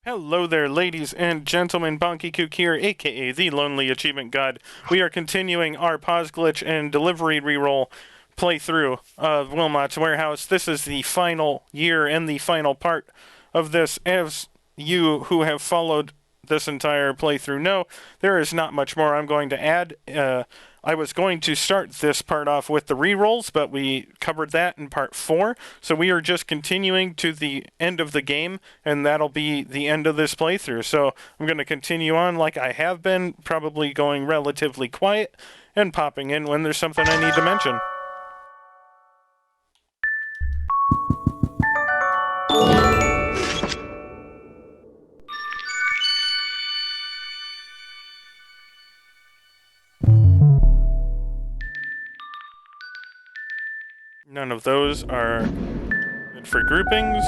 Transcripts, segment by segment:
Hello there, ladies and gentlemen. Bonky Kook here, aka the Lonely Achievement God. We are continuing our pause glitch and delivery reroll playthrough of Wilmot's Warehouse. This is the final year and the final part of this. As you who have followed this entire playthrough know, there is not much more I'm going to add. I was going to start this part off with the rerolls, but we covered that in part 4. So we are just continuing to the end of the game, and that'll be the end of this playthrough. So I'm going to continue on like I have been, probably going relatively quiet and popping in when there's something I need to mention. None of those are good for groupings.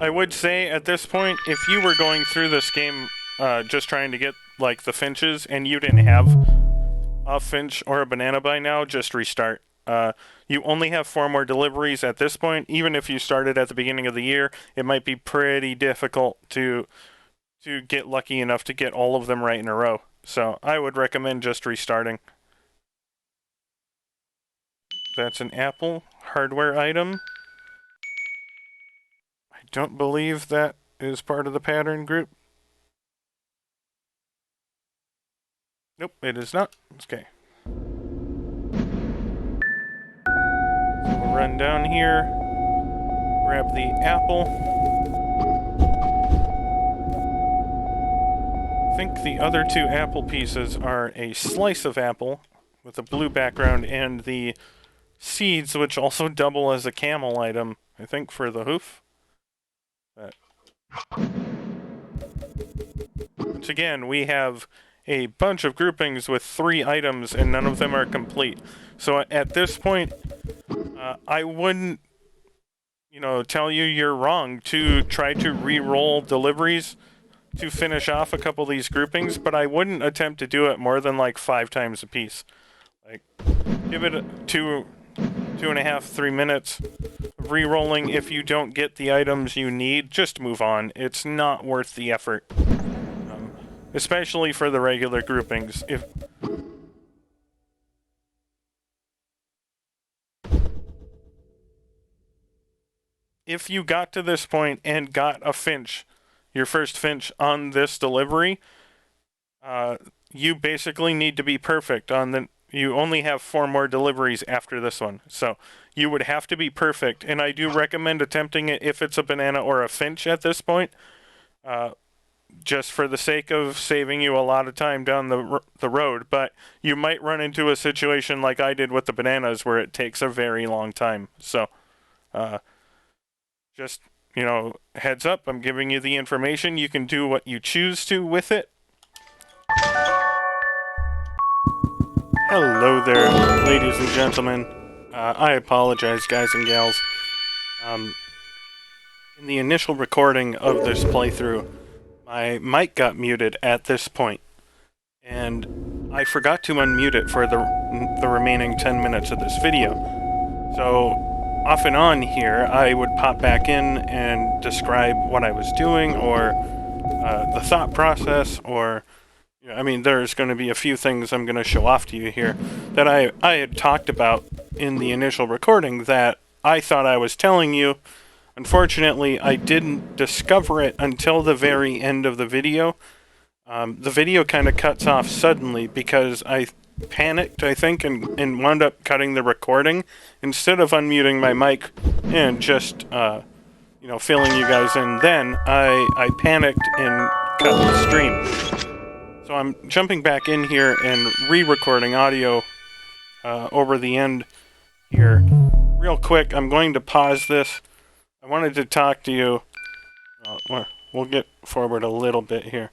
I would say at this point, if you were going through this game just trying to get like the finches and you didn't have a finch or a banana by now, just restart. You only have 4 more deliveries at this point. Even if you started at the beginning of the year, it might be pretty difficult to get lucky enough to get all of them right in a row. So I would recommend just restarting. That's an apple hardware item. I don't believe that is part of the pattern group. Nope, it is not. Okay. So we'll run down here, grab the apple. I think the other 2 apple pieces are a slice of apple with a blue background and the seeds, which also double as a camel item, I think, for the hoof. But once again, we have a bunch of groupings with 3 items and none of them are complete. So at this point, I wouldn't, tell you you're wrong to try to re-roll deliveries to finish off a couple of these groupings, but I wouldn't attempt to do it more than like 5 times a piece. Like, give it 2.5, 3 minutes of re-rolling. If you don't get the items you need, just move on. It's not worth the effort. Especially for the regular groupings. If you got to this point and got a finch, your first finch on this delivery, you basically need to be perfect on the. You only have 4 more deliveries after this one, so you would have to be perfect. And I do recommend attempting it if it's a banana or a finch at this point, just for the sake of saving you a lot of time down the road. But you might run into a situation like I did with the bananas, where it takes a very long time. So, just heads up. I'm giving you the information. You can do what you choose to with it. Hello there, ladies and gentlemen. I apologize, guys and gals. In the initial recording of this playthrough, my mic got muted at this point, and I forgot to unmute it for the remaining 10 minutes of this video. So, off and on here, I would pop back in and describe what I was doing, or the thought process, or there's going to be a few things I'm going to show off to you here that I had talked about in the initial recording that I thought I was telling you. Unfortunately, I didn't discover it until the very end of the video. The video kind of cuts off suddenly because I panicked, I think, and wound up cutting the recording instead of unmuting my mic and just, filling you guys in. Then I panicked and cut the stream. So I'm jumping back in here and re-recording audio over the end here. Real quick, I'm going to pause this. I wanted to talk to you. We'll get forward a little bit here.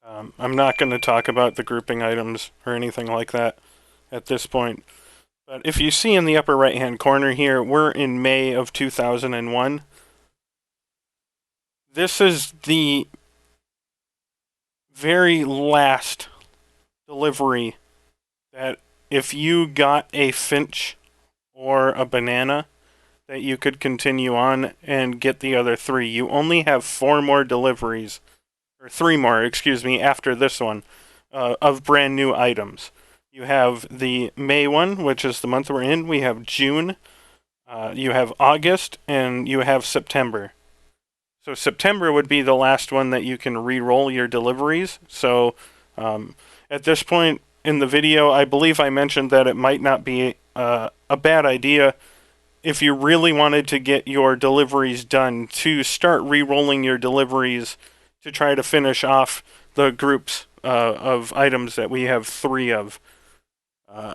I'm not going to talk about the grouping items or anything like that at this point. But if you see in the upper right-hand corner here, we're in May of 2001. This is the very last delivery that if you got a finch or a banana, that you could continue on and get the other 3. You only have 4 more deliveries, or 3 more, excuse me, after this one, of brand new items. You have the May one, which is the month we're in. We have June, you have August, and you have September. So September would be the last one that you can re-roll your deliveries. So at this point in the video, I believe I mentioned that it might not be a bad idea if you really wanted to get your deliveries done to start re-rolling your deliveries to try to finish off the groups of items that we have 3 of.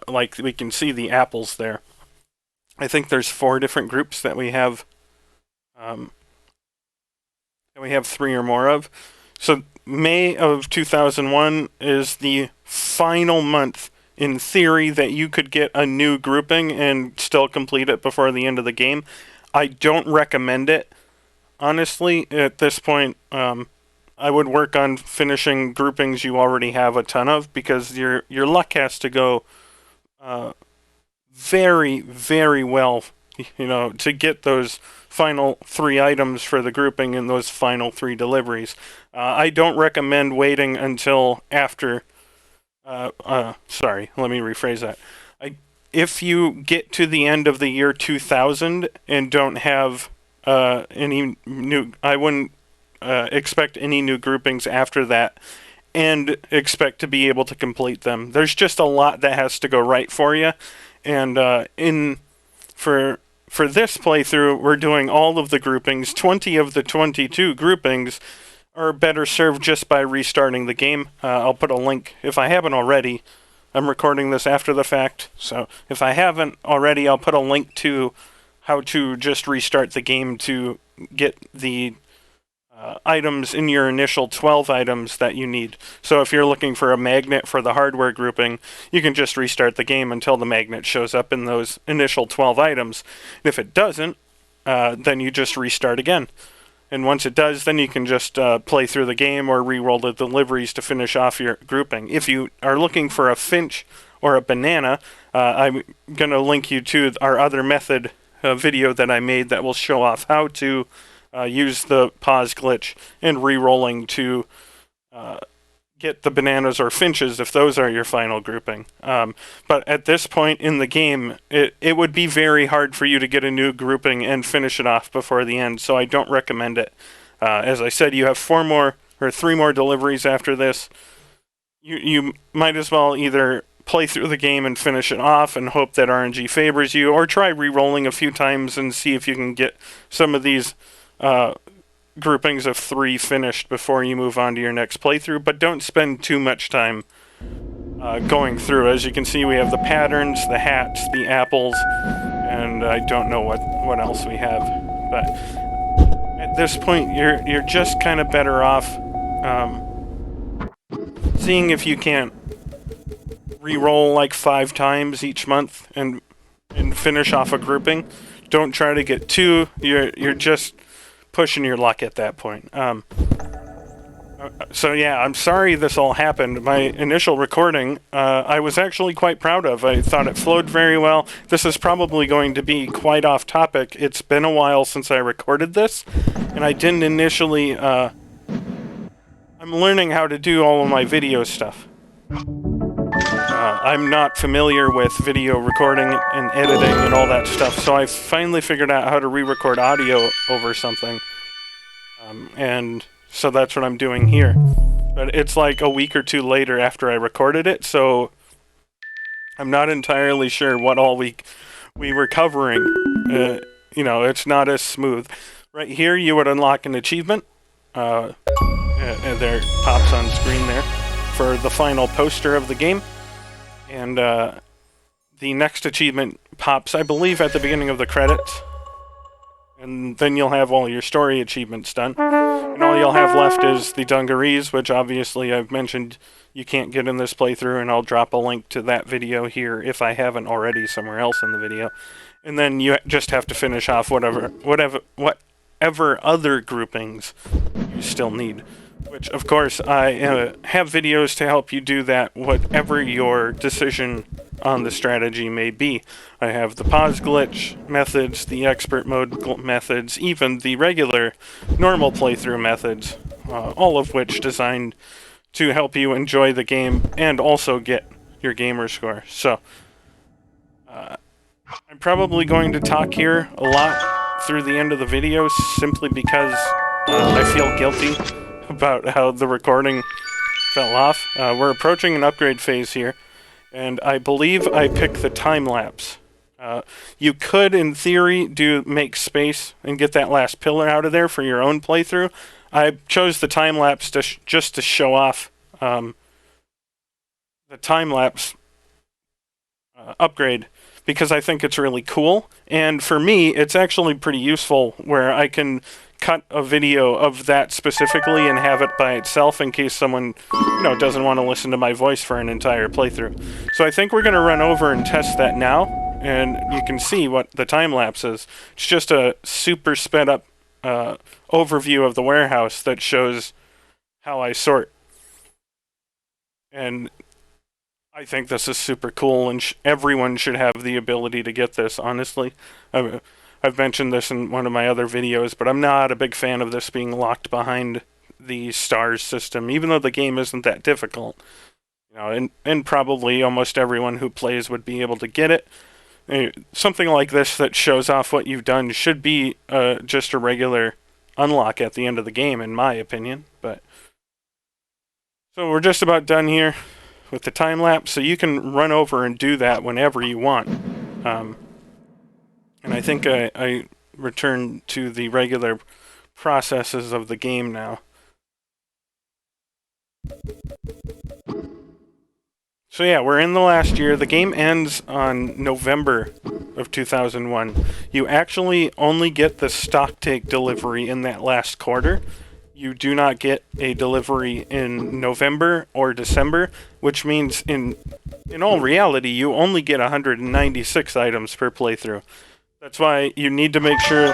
Like we can see the apples there. I think there's 4 different groups that we have 3 or more of. So May of 2001 is the final month, in theory, that you could get a new grouping and still complete it before the end of the game. I don't recommend it. Honestly, at this point, I would work on finishing groupings you already have a ton of, because your luck has to go very, very well, to get those final 3 items for the grouping and those final 3 deliveries. I don't recommend waiting until after. Sorry, let me rephrase that. If you get to the end of the year 2000 and don't have any new, I wouldn't expect any new groupings after that, and expect to be able to complete them. There's just a lot that has to go right for you, and for this playthrough, we're doing all of the groupings. 20 of the 22 groupings are better served just by restarting the game. I'll put a link, if I haven't already. I'm recording this after the fact, so if I haven't already, I'll put a link to how to just restart the game to get the items in your initial 12 items that you need. So if you're looking for a magnet for the hardware grouping, you can just restart the game until the magnet shows up in those initial 12 items. And if it doesn't, then you just restart again. And once it does, then you can just play through the game or re-roll the deliveries to finish off your grouping. If you are looking for a finch or a banana, I'm going to link you to our other method video that I made that will show off how to use the pause glitch and re-rolling to get the bananas or finches if those are your final grouping. But at this point in the game, it would be very hard for you to get a new grouping and finish it off before the end, so I don't recommend it. As I said, you have 3 more deliveries after this. You might as well either play through the game and finish it off and hope that RNG favors you, or try re-rolling a few times and see if you can get some of these groupings of 3 finished before you move on to your next playthrough, but don't spend too much time going through. As you can see, we have the patterns, the hats, the apples, and I don't know what else we have. But at this point, you're just kind of better off seeing if you can't re-roll like 5 times each month and finish off a grouping. Don't try to get 2. You're just pushing your luck at that point. So yeah, I'm sorry this all happened. My initial recording, I was actually quite proud of. I thought it flowed very well. This is probably going to be quite off topic. It's been a while since I recorded this, and I didn't initially, I'm learning how to do all of my video stuff. I'm not familiar with video recording and editing and all that stuff, so I finally figured out how to re-record audio over something. And so that's what I'm doing here. But it's like a week or 2 later after I recorded it, so I'm not entirely sure what all we were covering. It's not as smooth. Right here, you would unlock an achievement. there pops on screen there for the final poster of the game. And the next achievement pops, I believe, at the beginning of the credits. And then you'll have all your story achievements done. And all you'll have left is the dungarees, which obviously I've mentioned you can't get in this playthrough, and I'll drop a link to that video here if I haven't already somewhere else in the video. And then you just have to finish off whatever other groupings you still need. Which, of course, I have videos to help you do that, whatever your decision on the strategy may be. I have the pause glitch methods, the expert mode methods, even the regular normal playthrough methods, all of which designed to help you enjoy the game and also get your gamer score. So, I'm probably going to talk here a lot through the end of the video simply because I feel guilty about how the recording fell off. We're approaching an upgrade phase here, and I believe I picked the time lapse. You could, in theory, make space and get that last pillar out of there for your own playthrough. I chose the time lapse just to show off the time lapse upgrade because I think it's really cool, and for me, it's actually pretty useful where I can cut a video of that specifically and have it by itself in case someone, doesn't want to listen to my voice for an entire playthrough. So I think we're going to run over and test that now, and you can see what the time lapse is. It's just a super sped up overview of the warehouse that shows how I sort. And I think this is super cool, and everyone should have the ability to get this, honestly. I've mentioned this in one of my other videos, but I'm not a big fan of this being locked behind the stars system, even though the game isn't that difficult. And probably almost everyone who plays would be able to get it. Something like this that shows off what you've done should be just a regular unlock at the end of the game, in my opinion. So we're just about done here with the time lapse, so you can run over and do that whenever you want. And I think I return to the regular processes of the game now. So yeah, we're in the last year. The game ends on November of 2001. You actually only get the stock take delivery in that last quarter. You do not get a delivery in November or December, which means in all reality, you only get 196 items per playthrough. That's why you need to make sure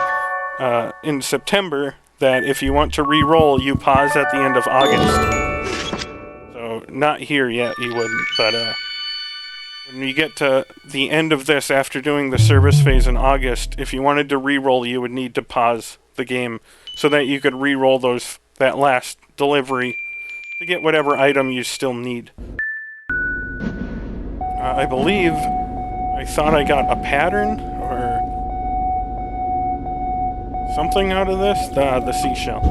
in September that if you want to re-roll, you pause at the end of August. So not here yet, you wouldn't, but when you get to the end of this after doing the service phase in August, if you wanted to re-roll, you would need to pause the game so that you could re-roll that last delivery to get whatever item you still need. I believe I thought I got a pattern or something out of this. The seashell.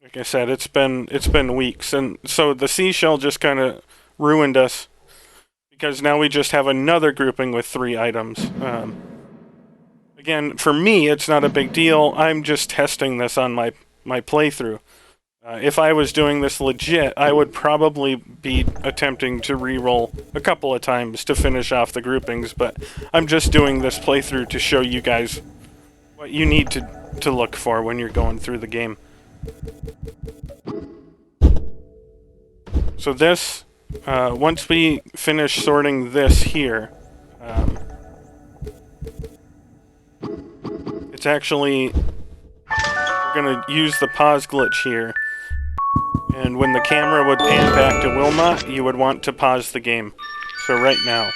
Like I said, it's been weeks, and so the seashell just kind of ruined us because now we just have another grouping with 3 items. Again, for me, it's not a big deal. I'm just testing this on my playthrough. If I was doing this legit, I would probably be attempting to re-roll a couple of times to finish off the groupings, but I'm just doing this playthrough to show you guys what you need to look for when you're going through the game. So this, once we finish sorting this here, it's actually, we're going to use the pause glitch here. And when the camera would pan back to Wilmot, you would want to pause the game. So right now,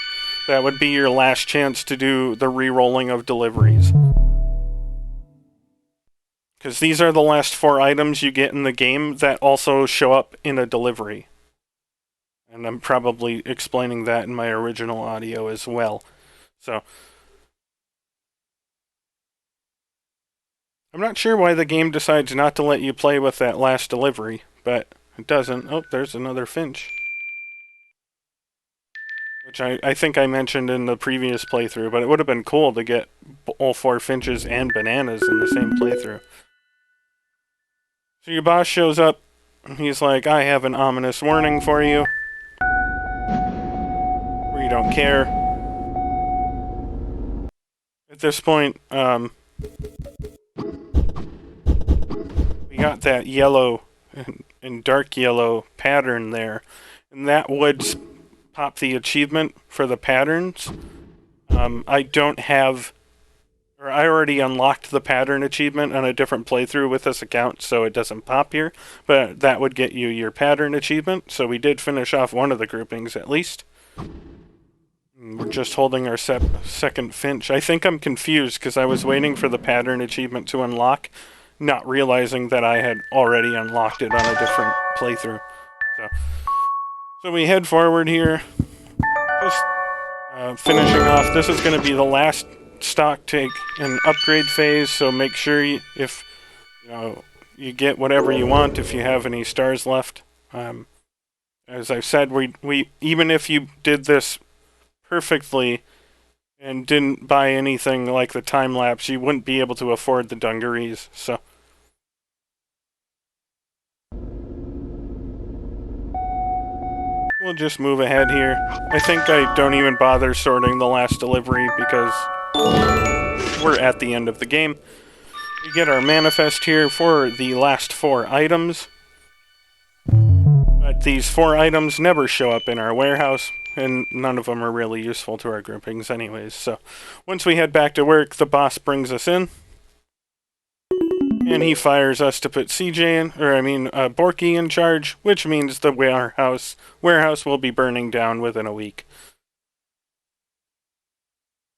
that would be your last chance to do the re-rolling of deliveries. Because these are the last 4 items you get in the game that also show up in a delivery. And I'm probably explaining that in my original audio as well. So I'm not sure why the game decides not to let you play with that last delivery, but it doesn't. Oh, there's another finch. which I think I mentioned in the previous playthrough, but it would have been cool to get all 4 finches and bananas in the same playthrough. So your boss shows up, he's like, I have an ominous warning for you. We don't care. At this point, we got that yellow and dark yellow pattern there, and that would pop the achievement for the patterns. I don't have, or I already unlocked the pattern achievement on a different playthrough with this account, so it doesn't pop here, but that would get you your pattern achievement, so we did finish off one of the groupings at least. We're just holding our second finch. I think I'm confused because I was waiting for the pattern achievement to unlock, not realizing that I had already unlocked it on a different playthrough. So we head forward here, just finishing off. This is going to be the last stock take and upgrade phase, so make sure if you get whatever you want, if you have any stars left. As I've said, we even if you did this perfectly and didn't buy anything like the time lapse, you wouldn't be able to afford the dungarees. So we'll just move ahead here. I think I don't even bother sorting the last delivery because we're at the end of the game. We get our manifest here for the last 4 items. But these 4 items never show up in our warehouse, and none of them are really useful to our groupings anyways. So once we head back to work, the boss brings us in, and he fires us to put Borky in charge, which means the warehouse will be burning down within a week.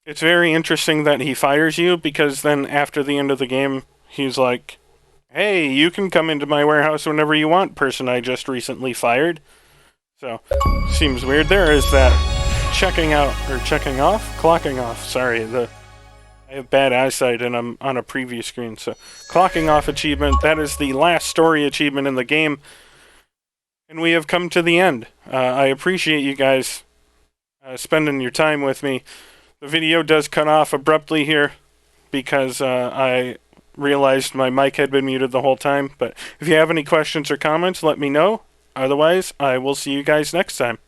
It's very interesting that he fires you, because then after the end of the game, he's like, hey, you can come into my warehouse whenever you want, person I just recently fired. So, seems weird. There is that clocking off. Sorry, I have bad eyesight and I'm on a preview screen. So, clocking off achievement, that is the last story achievement in the game. And we have come to the end. I appreciate you guys spending your time with me. The video does cut off abruptly here because I realized my mic had been muted the whole time. But if you have any questions or comments, let me know. Otherwise, I will see you guys next time.